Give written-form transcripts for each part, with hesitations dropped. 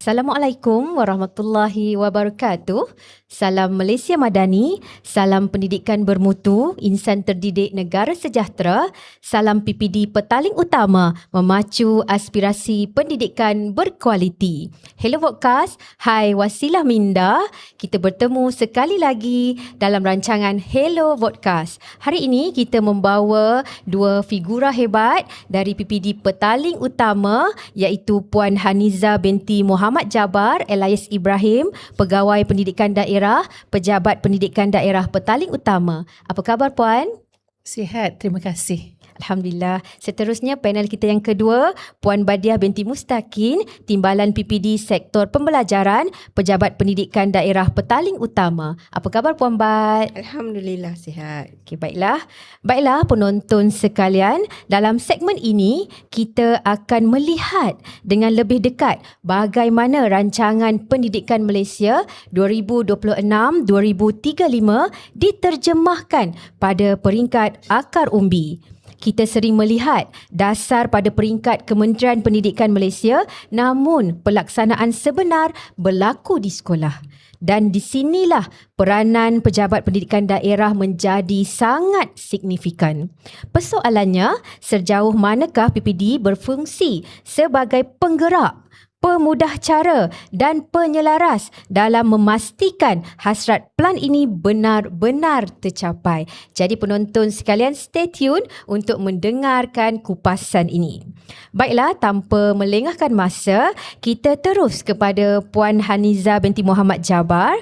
Assalamualaikum warahmatullahi wabarakatuh. Salam Malaysia Madani, salam pendidikan bermutu, insan terdidik negara sejahtera, salam PPD petaling utama memacu aspirasi pendidikan berkualiti. Hello Vodcast, hai Wasilah Minda. Kita bertemu sekali lagi dalam rancangan Hello Vodcast. Hari ini kita membawa dua figura hebat dari PPD petaling utama iaitu Puan Haniza binti Muhammad Jabar alias Ibrahim, Pegawai Pendidikan Daerah, Pejabat Pendidikan Daerah Petaling Utama. Apa khabar Puan? Sihat, terima kasih. Alhamdulillah. Seterusnya panel kita yang kedua, Puan Badiah binti Mustaqin, Timbalan PPD Sektor Pembelajaran, Pejabat Pendidikan Daerah Petaling Utama. Apa khabar Puan Bad? Alhamdulillah sihat. Okey, baiklah. Baiklah penonton sekalian, dalam segmen ini kita akan melihat dengan lebih dekat bagaimana rancangan pendidikan Malaysia 2026-2035 diterjemahkan pada peringkat akar umbi. Kita sering melihat dasar pada peringkat Kementerian Pendidikan Malaysia, namun pelaksanaan sebenar berlaku di sekolah. Dan di sinilah peranan pejabat pendidikan daerah menjadi sangat signifikan. Persoalannya, sejauh manakah PPD berfungsi sebagai penggerak, pemudah cara dan penyelaras dalam memastikan hasrat plan ini benar-benar tercapai. Jadi penonton sekalian, stay tune untuk mendengarkan kupasan ini. Baiklah, tanpa melengahkan masa, kita terus kepada Puan Haniza binti Muhammad Jabar.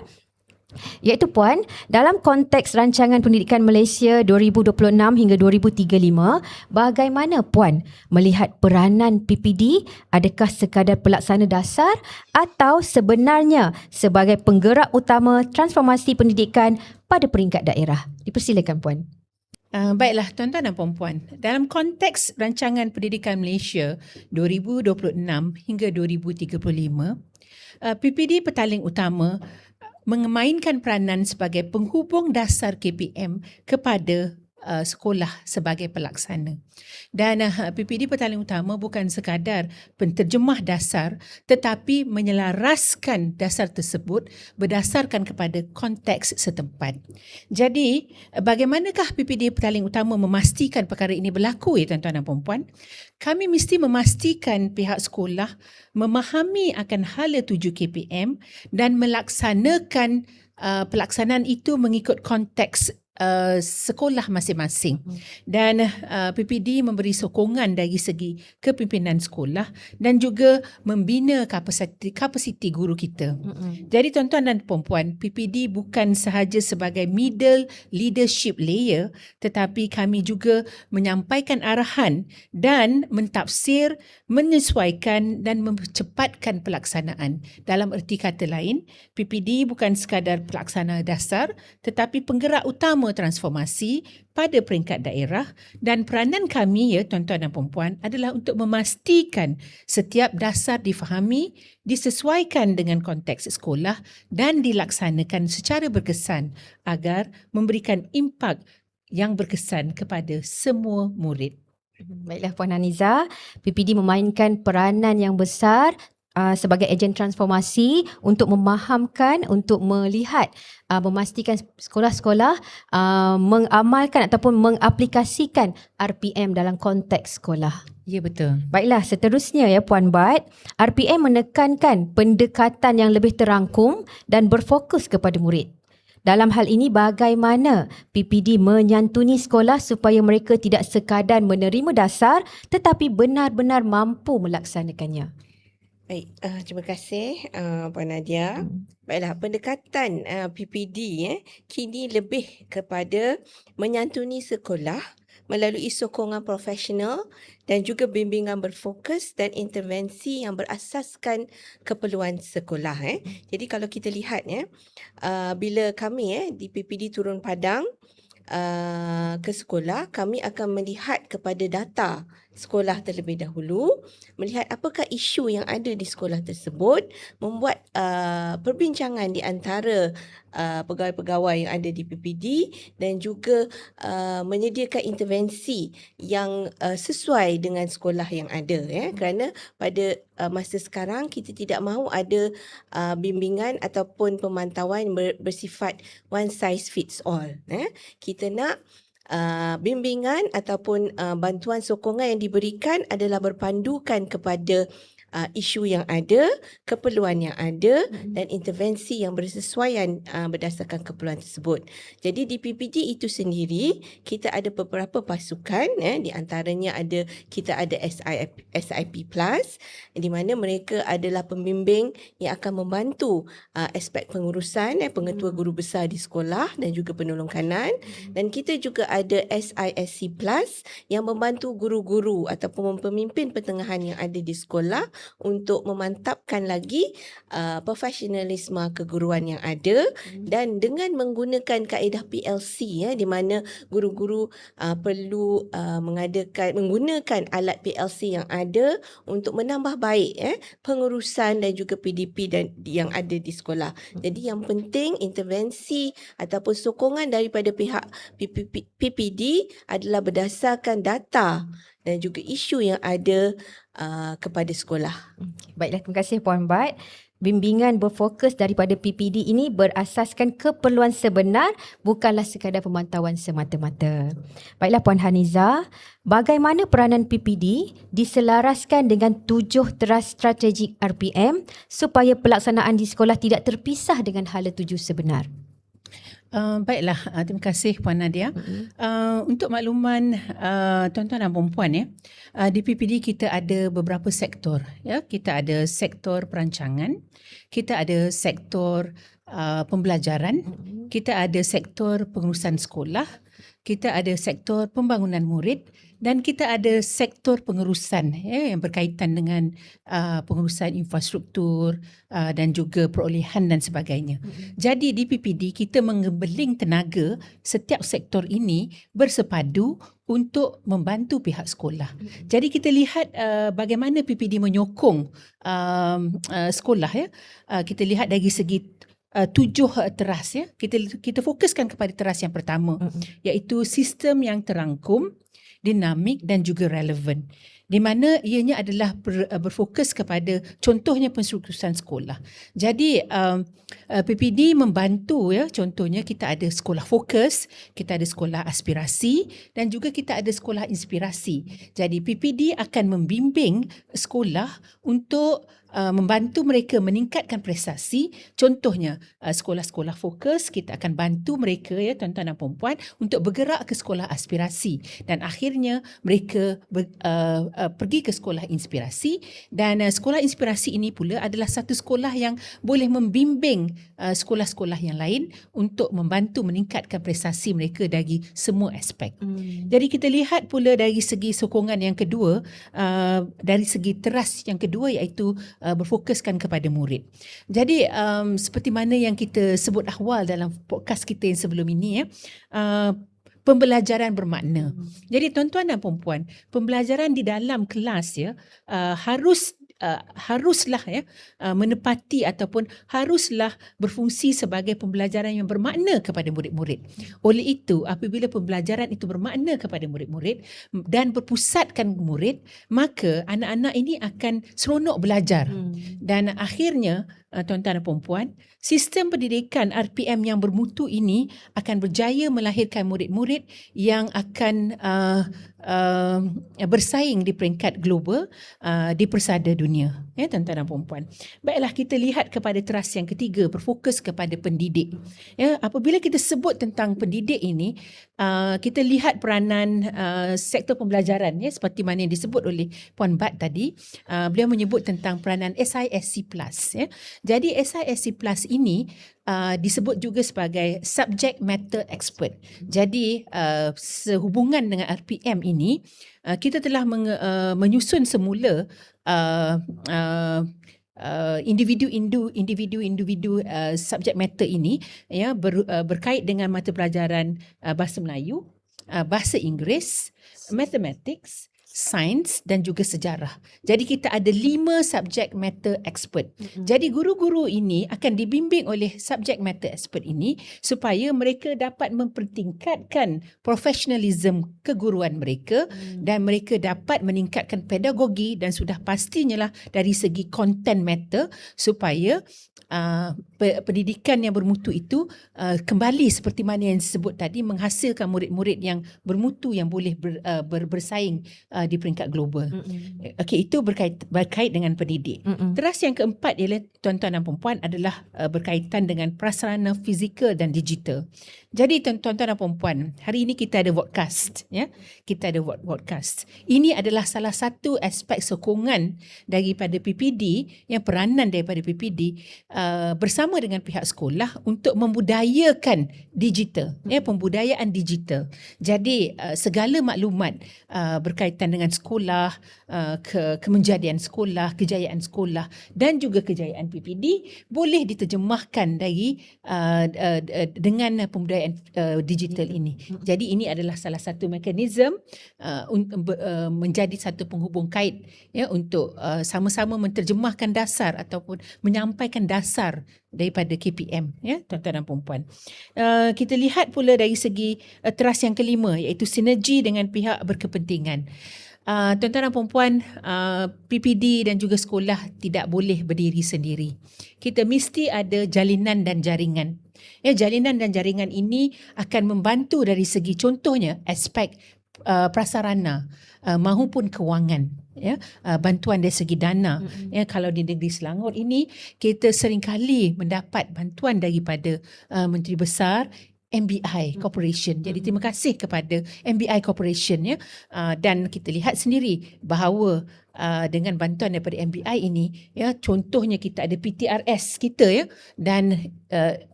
Iaitu Puan, dalam konteks rancangan pendidikan Malaysia 2026 hingga 2035, bagaimana Puan melihat peranan PPD? Adakah sekadar pelaksana dasar atau sebenarnya sebagai penggerak utama transformasi pendidikan pada peringkat daerah? Dipersilakan Puan. Baiklah tuan-tuan dan puan-puan, dalam konteks rancangan pendidikan Malaysia 2026 hingga 2035, PPD Petaling Utama memainkan peranan sebagai penghubung dasar KPM kepada sekolah sebagai pelaksana. Dan PPD Petaling Utama bukan sekadar penterjemah dasar tetapi menyelaraskan dasar tersebut berdasarkan kepada konteks setempat. Jadi, bagaimanakah PPD Petaling Utama memastikan perkara ini berlaku tuan-tuan dan puan-puan? Kami mesti memastikan pihak sekolah memahami akan hala tuju KPM dan melaksanakan pelaksanaan itu mengikut konteks sekolah masing-masing. Dan PPD memberi sokongan dari segi kepimpinan sekolah dan juga membina kapasiti guru kita. Jadi tuan-tuan dan puan-puan, PPD bukan sahaja sebagai middle leadership layer, tetapi kami juga menyampaikan arahan dan mentafsir, menyesuaikan dan mempercepatkan pelaksanaan. Dalam erti kata lain, PPD bukan sekadar pelaksana dasar tetapi penggerak utama transformasi pada peringkat daerah, dan peranan kami tuan-tuan dan puan-puan adalah untuk memastikan setiap dasar difahami, disesuaikan dengan konteks sekolah dan dilaksanakan secara berkesan agar memberikan impak yang berkesan kepada semua murid. Baiklah Puan Haniza, PPD memainkan peranan yang besar sebagai ejen transformasi untuk memahamkan, untuk melihat, memastikan sekolah-sekolah mengamalkan ataupun mengaplikasikan RPM dalam konteks sekolah. Ya, betul. Baiklah, seterusnya Puan Bad, RPM menekankan pendekatan yang lebih terangkum dan berfokus kepada murid. Dalam hal ini, bagaimana PPD menyantuni sekolah supaya mereka tidak sekadar menerima dasar tetapi benar-benar mampu melaksanakannya? Baik, terima kasih Puan Nadia. Baiklah, pendekatan PPD kini lebih kepada menyantuni sekolah melalui sokongan profesional dan juga bimbingan berfokus dan intervensi yang berasaskan keperluan sekolah. Jadi kalau kita lihat bila kami di PPD turun padang ke sekolah, kami akan melihat kepada data sekolah terlebih dahulu, melihat apakah isu yang ada di sekolah tersebut, membuat perbincangan di antara pegawai-pegawai yang ada di PPD dan juga menyediakan intervensi yang sesuai dengan sekolah yang ada, kerana pada masa sekarang kita tidak mahu ada bimbingan ataupun pemantauan bersifat one size fits all. Kita nak bimbingan ataupun bantuan sokongan yang diberikan adalah berpandukan kepada isu yang ada, keperluan yang ada dan intervensi yang bersesuaian berdasarkan keperluan tersebut. Jadi di PPD itu sendiri kita ada beberapa pasukan, di antaranya kita ada SIP Plus, di mana mereka adalah pembimbing yang akan membantu aspek pengurusan, pengetua guru besar di sekolah dan juga penolong kanan, dan kita juga ada SISC Plus yang membantu guru-guru ataupun pemimpin pertengahan yang ada di sekolah untuk memantapkan lagi profesionalisme keguruan yang ada, dan dengan menggunakan kaedah PLC, di mana guru-guru perlu menggunakan alat PLC yang ada untuk menambah baik pengurusan dan juga PDP yang ada di sekolah. Jadi yang penting intervensi ataupun sokongan daripada pihak PPD adalah berdasarkan data dan juga isu yang ada kepada sekolah. Baiklah, terima kasih Puan Bat. Bimbingan berfokus daripada PPD ini berasaskan keperluan sebenar, bukanlah sekadar pemantauan semata-mata. Baiklah Puan Haniza, bagaimana peranan PPD diselaraskan dengan 7 teras strategik RPM supaya pelaksanaan di sekolah tidak terpisah dengan hala tuju sebenar? Baiklah, terima kasih Puan Nadia. Untuk makluman tuan-tuan dan puan-puan, di PPD kita ada beberapa sektor. Kita ada sektor perancangan, kita ada sektor pembelajaran, kita ada sektor pengurusan sekolah, kita ada sektor pembangunan murid dan kita ada sektor pengurusan yang berkaitan dengan pengurusan infrastruktur dan juga perolehan dan sebagainya. Jadi di PPD kita mengembeling tenaga setiap sektor ini bersepadu untuk membantu pihak sekolah. Jadi kita lihat bagaimana PPD menyokong sekolah. Kita lihat dari segi 7 teras. Kita fokuskan kepada teras yang pertama, iaitu sistem yang terangkum, dinamik dan juga relevan, di mana ianya adalah berfokus kepada contohnya penstrukturan sekolah. Jadi PPD membantu, contohnya kita ada sekolah fokus, kita ada sekolah aspirasi dan juga kita ada sekolah inspirasi. Jadi PPD akan membimbing sekolah untuk membantu mereka meningkatkan prestasi. Contohnya sekolah-sekolah fokus, kita akan bantu mereka, tuan-tuan dan puan-puan, untuk bergerak ke sekolah aspirasi dan akhirnya mereka pergi ke sekolah inspirasi, dan sekolah inspirasi ini pula adalah satu sekolah yang boleh membimbing sekolah-sekolah yang lain untuk membantu meningkatkan prestasi mereka dari semua aspek. Jadi kita lihat pula dari segi sokongan yang kedua, dari segi teras yang kedua, iaitu berfokuskan kepada murid. Jadi seperti mana yang kita sebut awal dalam podcast kita yang sebelum ini, pembelajaran bermakna. Jadi tuan-tuan dan puan-puan, pembelajaran di dalam kelas haruslah menepati ataupun haruslah berfungsi sebagai pembelajaran yang bermakna kepada murid-murid. Oleh itu, apabila pembelajaran itu bermakna kepada murid-murid dan berpusatkan murid, maka anak-anak ini akan seronok belajar. Dan akhirnya, tuan-tuan dan puan-puan, sistem pendidikan RPM yang bermutu ini akan berjaya melahirkan murid-murid yang akan bersaing di peringkat global, di persada dunia, tuan-tuan dan puan-puan. Baiklah, kita lihat kepada teras yang ketiga, berfokus kepada pendidik. Apabila kita sebut tentang pendidik ini, kita lihat peranan sektor pembelajaran, seperti mana yang disebut oleh Puan Bat tadi. Beliau menyebut tentang peranan SISC Plus. Jadi SISC Plus ini disebut juga sebagai subject matter expert. Jadi sehubungan dengan RPM ini, kita telah menyusun semula individu subject matter ini, berkait dengan mata pelajaran bahasa Melayu, bahasa Inggeris, mathematics, sains dan juga sejarah. Jadi kita ada 5 subject matter expert. Jadi guru-guru ini akan dibimbing oleh subject matter expert ini supaya mereka dapat mempertingkatkan professionalism keguruan mereka dan mereka dapat meningkatkan pedagogi dan sudah pastinya lah dari segi content matter supaya pendidikan yang bermutu itu kembali seperti mana yang disebut tadi, menghasilkan murid-murid yang bermutu yang boleh bersaing di peringkat global. Okey, itu berkait dengan pendidik. Teras yang keempat ialah tuan-tuan dan puan-puan adalah berkaitan dengan prasarana fizikal dan digital. Jadi tuan-tuan dan puan-puan, hari ini kita ada podcast, ya. Kita ada podcast. Ini adalah salah satu aspek sokongan daripada PPD, yang peranan daripada PPD bersama dengan pihak sekolah untuk membudayakan digital, ya, pembudayaan digital. Jadi segala maklumat berkaitan dengan sekolah, kemenjadian sekolah, kejayaan sekolah dan juga kejayaan PPD boleh diterjemahkan dari dengan pembudayaan digital ini. Jadi ini adalah salah satu mekanisme menjadi satu penghubung kait, ya, untuk sama-sama menterjemahkan dasar ataupun menyampaikan dasar daripada KPM, ya, tuan-tuan dan puan-puan. Kita lihat pula dari segi teras yang kelima, iaitu sinergi dengan pihak berkepentingan. Tuan-tuan dan puan-puan, PPD dan juga sekolah tidak boleh berdiri sendiri. Kita mesti ada jalinan dan jaringan. Ya, jalinan dan jaringan ini akan membantu dari segi contohnya aspek prasarana maupun kewangan, ya, bantuan dari segi dana. Ya, kalau di negeri Selangor ini kita seringkali mendapat bantuan daripada Menteri Besar MBI Corporation. Jadi terima kasih kepada MBI Corporation, ya. Dan kita lihat sendiri bahawa dengan bantuan daripada MBI ini, ya, contohnya kita ada PTRS kita, ya, dan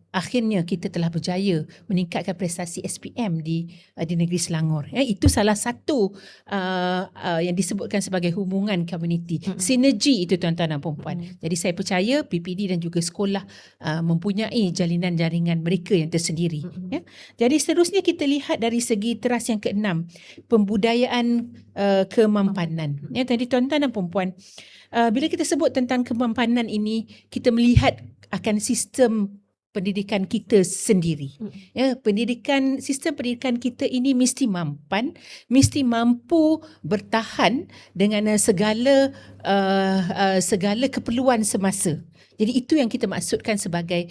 akhirnya kita telah berjaya meningkatkan prestasi SPM di negeri Selangor. Ya, itu salah satu yang disebutkan sebagai hubungan komuniti. Sinergi itu tuan-tuan dan puan-puan. Jadi saya percaya PPD dan juga sekolah mempunyai jalinan jaringan mereka yang tersendiri. Ya. Jadi seterusnya kita lihat dari segi teras yang keenam, pembudayaan kemampanan. Ya, tadi tuan-tuan dan puan-puan, bila kita sebut tentang kemampanan ini, kita melihat akan sistem pendidikan kita sendiri. Ya, sistem pendidikan kita ini mesti mampan, mesti mampu bertahan dengan segala keperluan semasa. Jadi itu yang kita maksudkan sebagai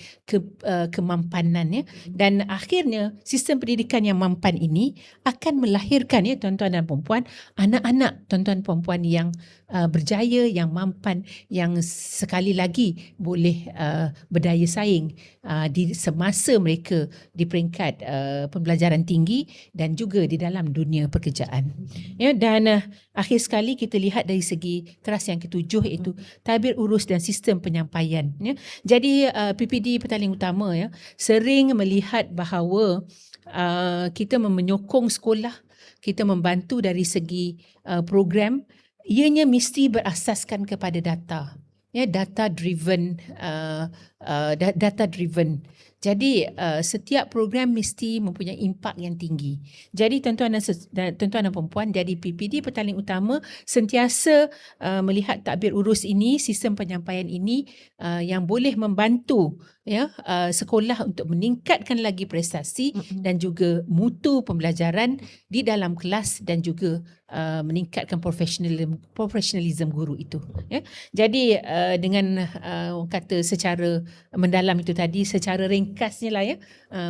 kemampanan, ya. Dan akhirnya sistem pendidikan yang mampan ini akan melahirkan, ya, tuan-tuan dan puan-puan, anak-anak tuan-tuan puan-puan yang berjaya, yang mampan, yang sekali lagi boleh berdaya saing di semasa mereka di peringkat pembelajaran tinggi dan juga di dalam dunia pekerjaan. Ya, dan akhir sekali kita lihat dari segi teras yang ketujuh, iaitu tabir urus dan sistem penyampaian. Ya. Jadi PPD Petaling Utama, ya, sering melihat bahawa kita menyokong sekolah, kita membantu dari segi program, ianya mesti berasaskan kepada data. Ya, data driven. Jadi setiap program mesti mempunyai impak yang tinggi. Jadi tuan-tuan dan puan-puan, jadi PPD Petaling Utama sentiasa melihat takbir urus ini, sistem penyampaian ini yang boleh membantu, ya, sekolah untuk meningkatkan lagi prestasi dan juga mutu pembelajaran di dalam kelas dan juga meningkatkan profesionalism guru itu. Ya. Jadi dengan orang kata secara mendalam itu tadi, secara ringkasnya lah, ya,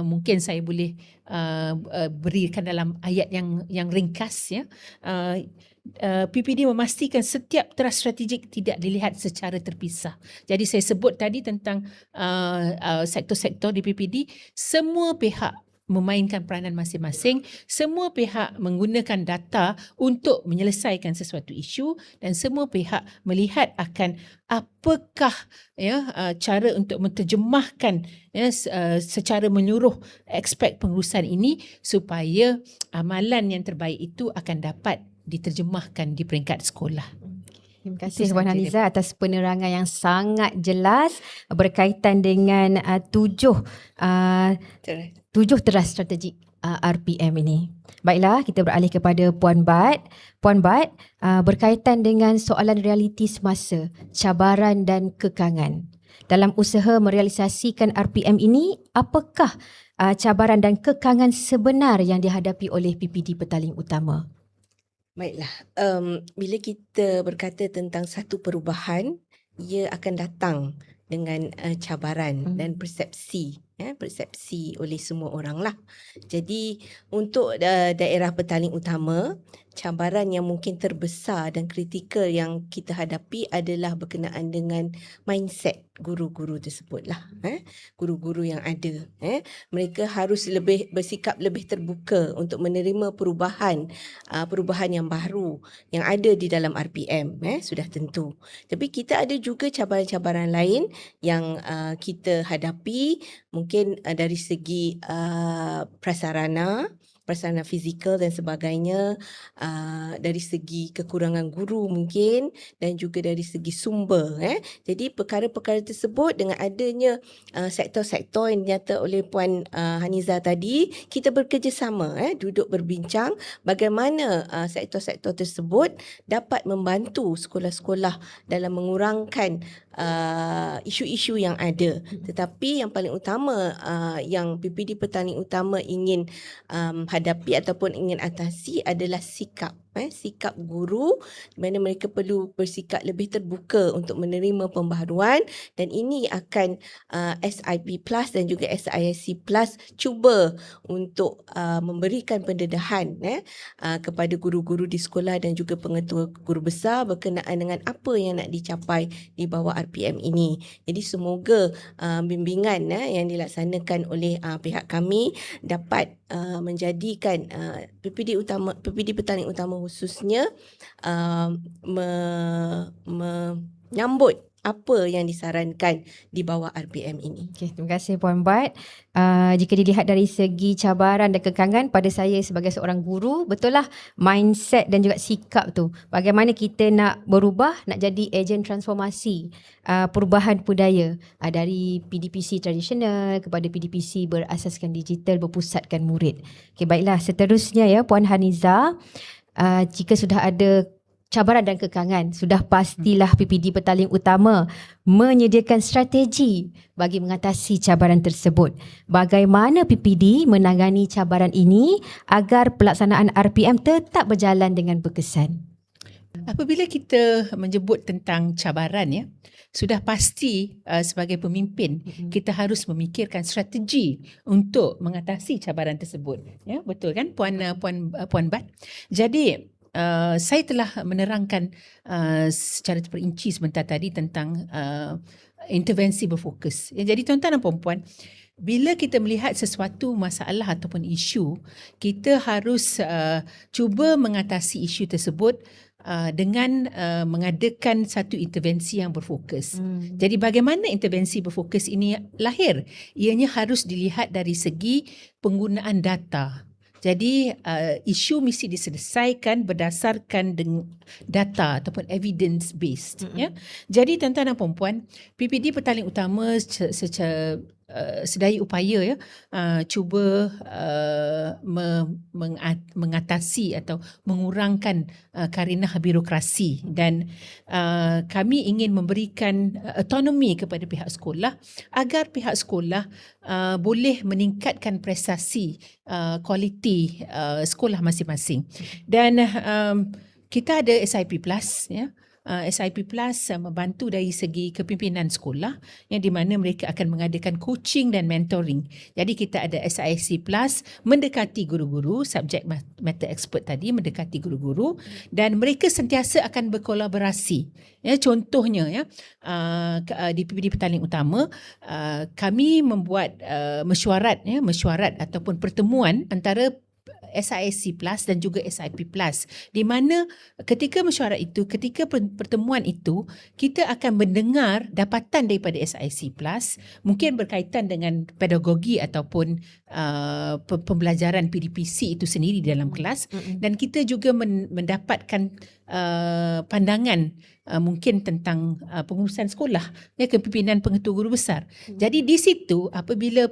mungkin saya boleh berikan dalam ayat yang ringkas, ya. PPD memastikan setiap teras strategik tidak dilihat secara terpisah. Jadi saya sebut tadi tentang sektor-sektor di PPD, semua pihak memainkan peranan masing-masing, semua pihak menggunakan data untuk menyelesaikan sesuatu isu dan semua pihak melihat akan apakah, ya, cara untuk menterjemahkan, ya, secara menyeluruh aspek pengurusan ini supaya amalan yang terbaik itu akan dapat diterjemahkan di peringkat sekolah. Terima kasih Puan Haliza atas penerangan yang sangat jelas berkaitan dengan tujuh teras strategik. RPM ini. Baiklah, kita beralih kepada Puan Bat. Puan Bat, berkaitan dengan soalan realiti semasa, cabaran dan kekangan. Dalam usaha merealisasikan RPM ini, apakah cabaran dan kekangan sebenar yang dihadapi oleh PPD Petaling Utama? Baiklah, bila kita berkata tentang satu perubahan, ia akan datang dengan cabaran dan persepsi oleh semua orang lah. Jadi untuk daerah Petaling Utama, cabaran yang mungkin terbesar dan kritikal yang kita hadapi adalah berkenaan dengan mindset guru-guru tersebut lah. Guru-guru yang ada. Mereka harus bersikap lebih terbuka untuk menerima perubahan yang baru yang ada di dalam RPM. Sudah tentu. Tapi kita ada juga cabaran-cabaran lain yang kita hadapi, mungkin dari segi prasarana fizikal dan sebagainya, dari segi kekurangan guru mungkin, dan juga dari segi sumber. Jadi perkara-perkara tersebut dengan adanya sektor-sektor yang dinyata oleh Puan Haniza tadi, kita bekerjasama, duduk berbincang bagaimana sektor-sektor tersebut dapat membantu sekolah-sekolah dalam mengurangkan isu-isu yang ada. Tetapi yang paling utama yang PPD Petaling Utama ingin hadapi ataupun ingin atasi adalah sikap guru, di mana mereka perlu bersikap lebih terbuka untuk menerima pembaharuan, dan ini akan SIP Plus dan juga SISC Plus cuba untuk memberikan pendedahan kepada guru-guru di sekolah dan juga pengetua guru besar berkenaan dengan apa yang nak dicapai di bawah RPM ini. Jadi semoga bimbingan yang dilaksanakan oleh pihak kami dapat menjadikan PPD Petaling Utama khususnya menyambut apa yang disarankan di bawah RPM ini. Okay, terima kasih Puan Bat. Jika dilihat dari segi cabaran dan kekangan, pada saya sebagai seorang guru, betul lah mindset dan juga sikap tu. Bagaimana kita nak berubah, nak jadi ejen transformasi perubahan budaya dari PDPC tradisional kepada PDPC berasaskan digital, berpusatkan murid. Okay, baiklah, seterusnya ya Puan Haniza, jika sudah ada cabaran dan kekangan, sudah pastilah PPD Petaling Utama menyediakan strategi bagi mengatasi cabaran tersebut. Bagaimana PPD menangani cabaran ini agar pelaksanaan RPM tetap berjalan dengan berkesan? Apabila kita menyebut tentang cabaran, sudah pasti sebagai pemimpin kita harus memikirkan strategi untuk mengatasi cabaran tersebut. Ya, betul kan Puan Bat? Jadi saya telah menerangkan secara terperinci sebentar tadi tentang intervensi berfokus. Jadi tuan-tuan dan puan-puan, bila kita melihat sesuatu masalah ataupun isu, kita harus cuba mengatasi isu tersebut dengan mengadakan satu intervensi yang berfokus. Jadi bagaimana intervensi berfokus ini lahir? Ianya harus dilihat dari segi penggunaan data. Jadi isu mesti diselesaikan berdasarkan dengan data ataupun evidence based. Ya. Jadi tuan-tuan dan puan-puan, PPD Petaling Utama secara sedaya upaya cuba mengatasi atau mengurangkan karenah birokrasi, dan kami ingin memberikan autonomi kepada pihak sekolah agar pihak sekolah boleh meningkatkan prestasi kualiti sekolah masing-masing. Dan kita ada SIP Plus, ya. SIP Plus membantu dari segi kepimpinan sekolah, yang di mana mereka akan mengadakan coaching dan mentoring. Jadi kita ada SISC Plus mendekati guru-guru, subject matter expert tadi mendekati guru-guru, dan mereka sentiasa akan berkolaborasi. Ya, contohnya di PPD Petaling Utama kami membuat mesyuarat ataupun pertemuan antara SISC Plus dan juga SIP Plus, di mana ketika mesyuarat itu, ketika pertemuan itu, kita akan mendengar dapatan daripada SISC Plus, mungkin berkaitan dengan pedagogi ataupun pembelajaran PDPC itu sendiri di dalam kelas, dan kita juga mendapatkan pandangan mungkin tentang pengurusan sekolah, kepimpinan pengetua guru besar. Jadi di situ apabila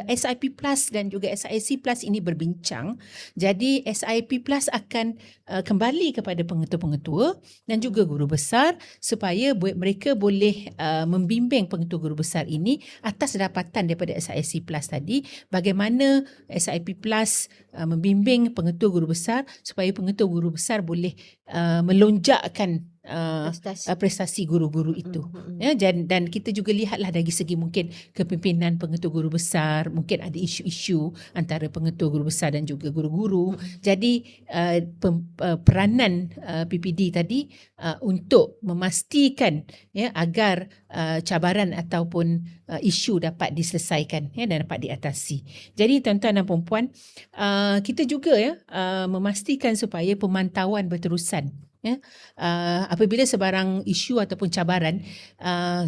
SIP Plus dan juga SIC Plus ini berbincang, jadi SIP Plus akan kembali kepada pengetua-pengetua dan juga guru besar supaya mereka boleh membimbing pengetua guru besar ini atas dapatan daripada SIC Plus tadi, bagaimana SIP Plus membimbing pengetua guru besar supaya pengetua guru besar boleh melonjakkan prestasi guru-guru itu. Dan kita juga lihatlah dari segi mungkin kepimpinan pengetua guru besar, mungkin ada isu-isu antara pengetua guru besar dan juga guru-guru. Jadi peranan PPD tadi untuk memastikan agar cabaran ataupun isu dapat diselesaikan dan dapat diatasi. Jadi tuan-tuan dan puan-puan, kita juga memastikan supaya pemantauan berterusan. Apabila sebarang isu ataupun cabaran,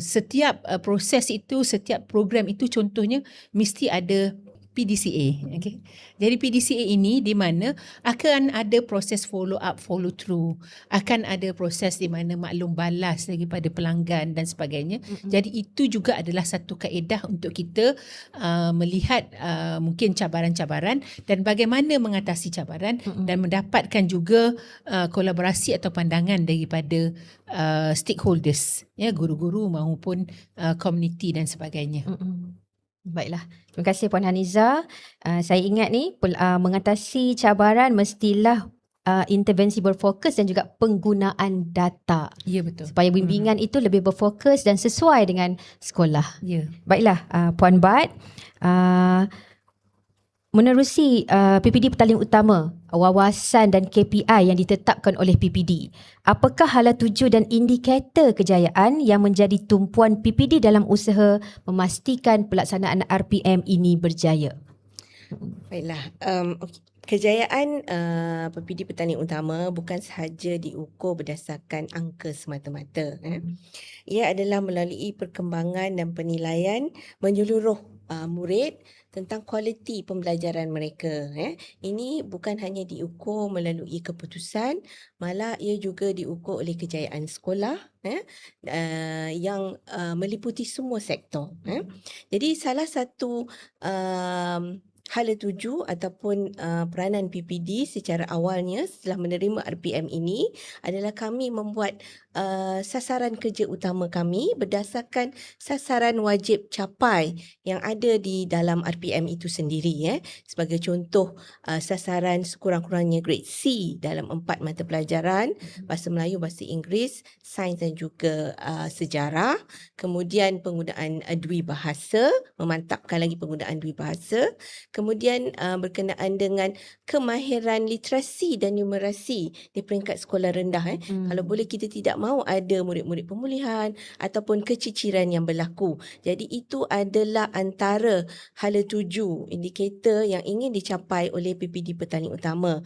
setiap proses itu, setiap program itu contohnya mesti ada PDCA. Okay. Jadi PDCA ini di mana akan ada proses follow up, follow through, akan ada proses di mana maklum balas daripada pelanggan dan sebagainya. Jadi itu juga adalah satu kaedah untuk kita melihat mungkin cabaran-cabaran dan bagaimana mengatasi cabaran dan mendapatkan juga kolaborasi atau pandangan daripada stakeholders, guru-guru maupun komuniti dan sebagainya. Baiklah, terima kasih Puan Haniza. Saya ingat ni mengatasi cabaran mestilah intervensi berfokus dan juga penggunaan data. Ya, betul. Supaya bimbingan itu lebih berfokus dan sesuai dengan sekolah. Ya. Baiklah, Puan Bat, menerusi PPD Petaling Utama, wawasan dan KPI yang ditetapkan oleh PPD, apakah hala tuju dan indikator kejayaan yang menjadi tumpuan PPD dalam usaha memastikan pelaksanaan RPM ini berjaya? Baiklah, kejayaan PPD Petaling Utama bukan sahaja diukur berdasarkan angka semata-mata. Ia adalah melalui perkembangan dan penilaian menyeluruh murid tentang kualiti pembelajaran mereka. Ini bukan hanya diukur melalui keputusan, malah ia juga diukur oleh kejayaan sekolah yang meliputi semua sektor. Jadi salah satu hala tuju ataupun peranan PPD secara awalnya setelah menerima RPM ini adalah kami membuat sasaran kerja utama kami berdasarkan sasaran wajib capai yang ada di dalam RPM itu sendiri. Sebagai contoh, sasaran sekurang-kurangnya grade C dalam 4 mata pelajaran, Bahasa Melayu, Bahasa Inggeris, Sains dan juga Sejarah. Kemudian penggunaan dui bahasa, memantapkan lagi penggunaan dui bahasa. Kemudian berkenaan dengan kemahiran literasi dan numerasi di peringkat sekolah rendah. Kalau boleh kita tidak mahu ada murid-murid pemulihan ataupun keciciran yang berlaku. Jadi itu adalah antara hala tuju indikator yang ingin dicapai oleh PPD Petaling Utama.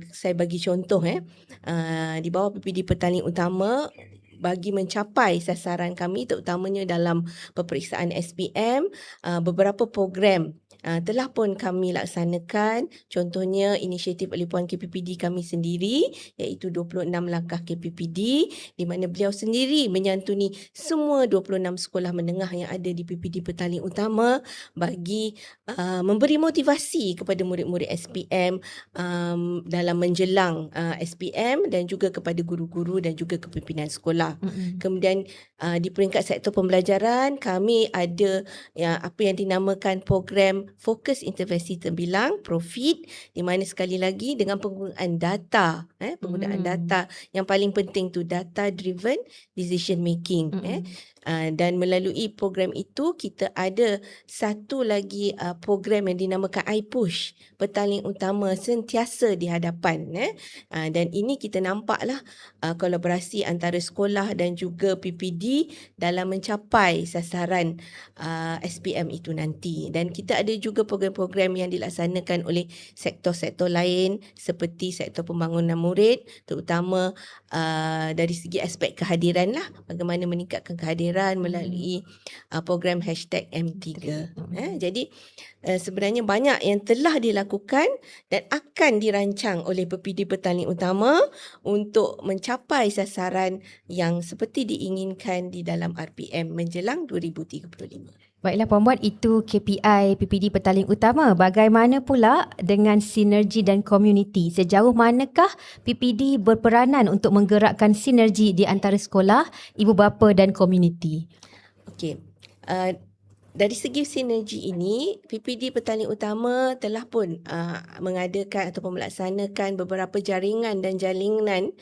Saya bagi contoh di bawah PPD Petaling Utama, bagi mencapai sasaran kami terutamanya dalam peperiksaan SPM, beberapa program telah pun kami laksanakan. Contohnya inisiatif oleh Puan KPPD kami sendiri, iaitu 26 langkah KPPD, di mana beliau sendiri menyantuni semua 26 sekolah menengah yang ada di PPD Petaling Utama bagi memberi motivasi kepada murid-murid SPM dalam menjelang SPM dan juga kepada guru-guru dan juga kepimpinan sekolah. Kemudian di peringkat sektor pembelajaran, kami ada apa yang dinamakan program fokus intervensi terbilang PROFIT, di mana sekali lagi dengan penggunaan data, penggunaan data yang paling penting tu data driven decision making. Dan melalui program itu kita ada satu lagi program yang dinamakan iPush, Petaling Utama sentiasa di hadapan. Dan ini kita nampaklah kolaborasi antara sekolah dan juga PPD dalam mencapai sasaran SPM itu nanti. Dan kita ada juga program-program yang dilaksanakan oleh sektor-sektor lain seperti sektor pembangunan murid, terutama dari segi aspek kehadiran lah, bagaimana meningkatkan kehadiran pembelajaran melalui program #M3. Jadi sebenarnya banyak yang telah dilakukan dan akan dirancang oleh PPD Petaling Utama untuk mencapai sasaran yang seperti diinginkan di dalam RPM menjelang 2035. Baiklah Puan-Puan, itu KPI PPD Petaling Utama. Bagaimana pula dengan sinergi dan komuniti? Sejauh manakah PPD berperanan untuk menggerakkan sinergi di antara sekolah, ibu bapa dan komuniti? Okey. Dari segi sinergi ini, PPD Petaling Utama telah pun mengadakan ataupun melaksanakan beberapa jaringan dan jalinan,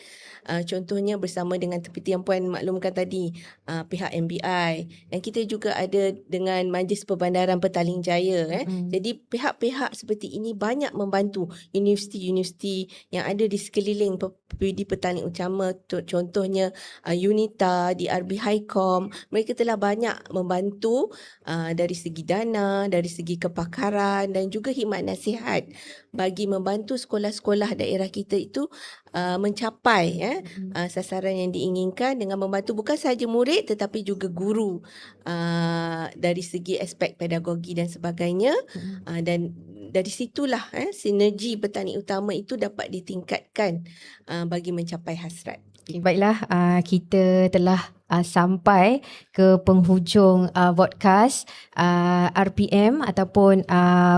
contohnya bersama dengan seperti yang Puan maklumkan tadi, pihak MBI, dan kita juga ada dengan Majlis Perbandaran Petaling Jaya. Jadi pihak-pihak seperti ini banyak membantu universiti-universiti yang ada di sekeliling PPD Petaling Utama, contohnya UNITA, DRB Highcom. Mereka telah banyak membantu dari segi dana, dari segi kepakaran dan juga khidmat nasihat bagi membantu sekolah-sekolah daerah kita itu mencapai sasaran yang diinginkan dengan membantu bukan sahaja murid tetapi juga guru dari segi aspek pedagogi dan sebagainya. Dan dari situlah sinergi Petaling Utama itu dapat ditingkatkan bagi mencapai hasrat. Baiklah, kita telah sampai ke penghujung podcast RPM ataupun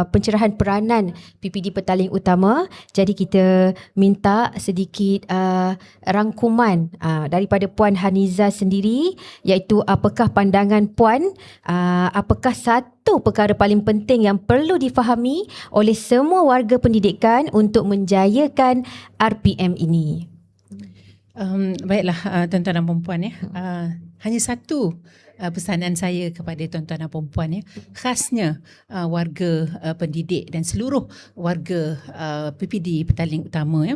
pencerahan peranan PPD Petaling Utama. Jadi kita minta sedikit rangkuman daripada Puan Haniza sendiri, iaitu apakah pandangan Puan, apakah satu perkara paling penting yang perlu difahami oleh semua warga pendidikan untuk menjayakan RPM ini? Baiklah tuan-tuan dan puan-puan ya. Hanya satu pesanan saya kepada tuan-tuan dan puan-puan ya, khasnya warga pendidik dan seluruh warga PPD Petaling Utama ya.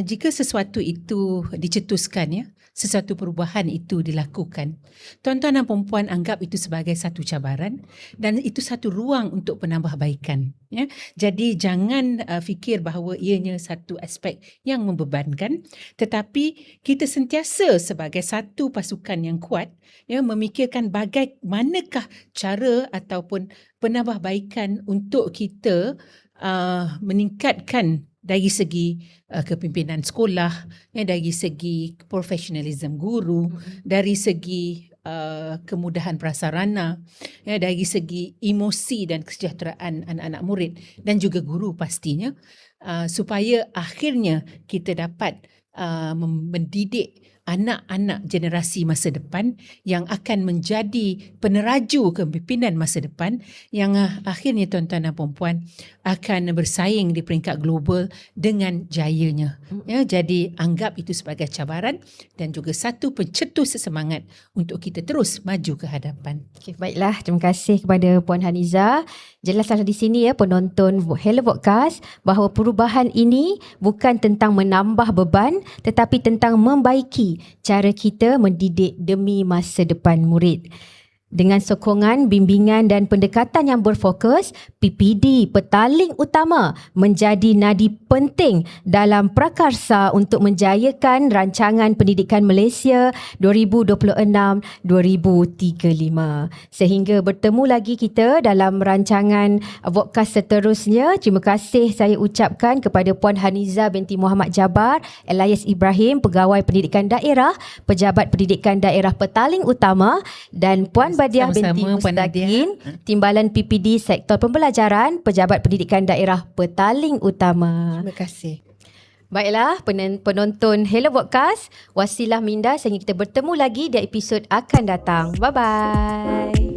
Jika sesuatu itu dicetuskan ya, sesuatu perubahan itu dilakukan, tuan-tuan dan puan-puan anggap itu sebagai satu cabaran dan itu satu ruang untuk penambahbaikan ya. Jadi jangan fikir bahawa ianya satu aspek yang membebankan, tetapi kita sentiasa sebagai satu pasukan yang kuat ya, memikirkan bagaimanakah cara ataupun penambahbaikan untuk kita meningkatkan dari segi kepimpinan sekolah, ya, dari segi profesionalism guru, dari segi kemudahan prasarana, ya, dari segi emosi dan kesejahteraan anak-anak murid dan juga guru pastinya, supaya akhirnya kita dapat mendidik anak-anak generasi masa depan yang akan menjadi peneraju kepimpinan masa depan yang akhirnya tuan-tuan dan puan-puan akan bersaing di peringkat global dengan jayanya. Ya, jadi anggap itu sebagai cabaran dan juga satu pencetus semangat untuk kita terus maju ke hadapan. Okay, baiklah, terima kasih kepada Puan Haniza. Jelaslah di sini ya penonton Hello Podcast bahawa perubahan ini bukan tentang menambah beban tetapi tentang membaiki cara kita mendidik demi masa depan murid. Dengan sokongan, bimbingan dan pendekatan yang berfokus, PPD Petaling Utama menjadi nadi penting dalam prakarsa untuk menjayakan rancangan pendidikan Malaysia 2026-2035. Sehingga bertemu lagi kita dalam rancangan podcast seterusnya. Terima kasih saya ucapkan kepada Puan Haniza binti Muhammad Jabar, Elias Ibrahim, Pegawai Pendidikan Daerah, Pejabat Pendidikan Daerah Petaling Utama, dan Puan Badiah binti Mustaqin, Timbalan PPD Sektor Pembelajaran, Pejabat Pendidikan Daerah Petaling Utama. Terima kasih. Baiklah, penonton Hello Podcast, wasilah minda sehingga kita bertemu lagi di episod akan datang. Bye-bye.